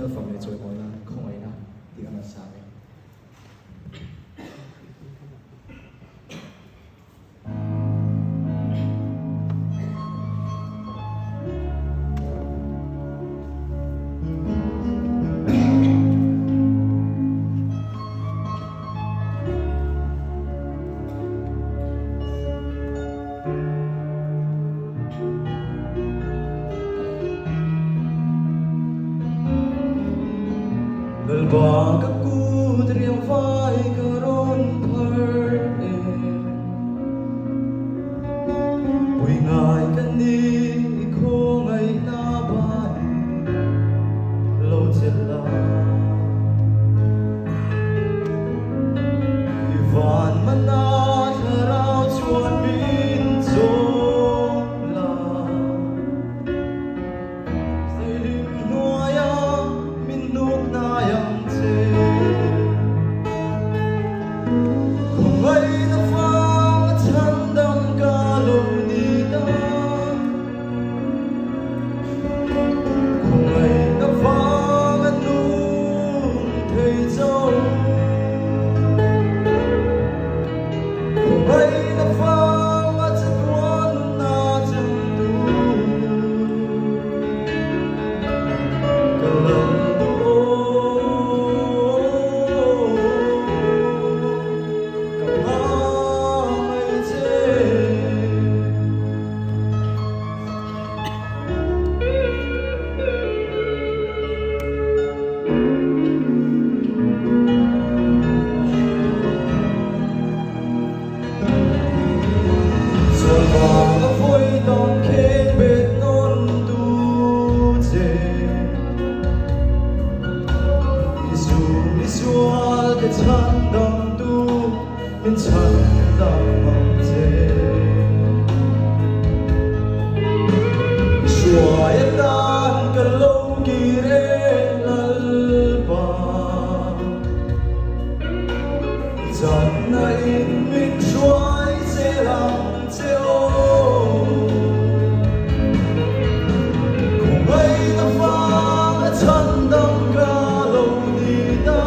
theo phẩm này rồi mỗi là không ấy nào thì ăn là sao đấy. Và các cu triều vai cơ rôn phơi bùi ngài căn đi khô ngày na bay lâu chết la vì vạn mà na thà rao chuan min chôn la say lim noya min nuk na yang chân đồng tu bên chân đồng bằng dê chùa yên đàn cả lâu kỳ rê lal ba dần này mình xoay xe lòng xe ô cùng ấy ta phá chân đồng cả lâu đi ta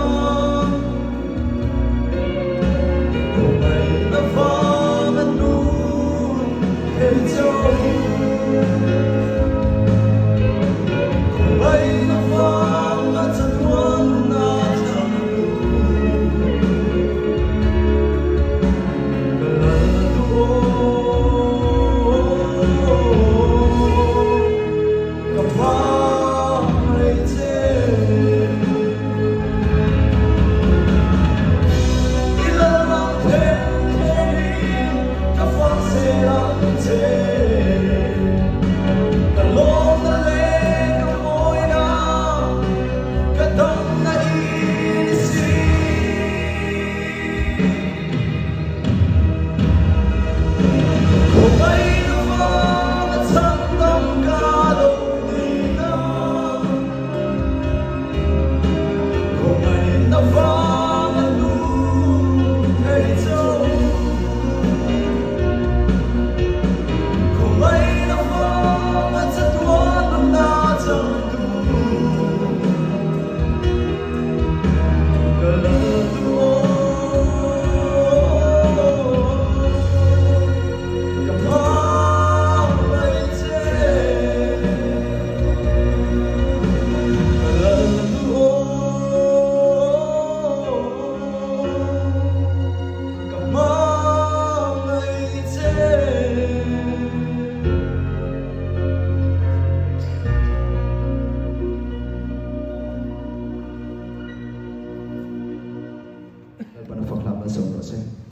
Para proclamação, você.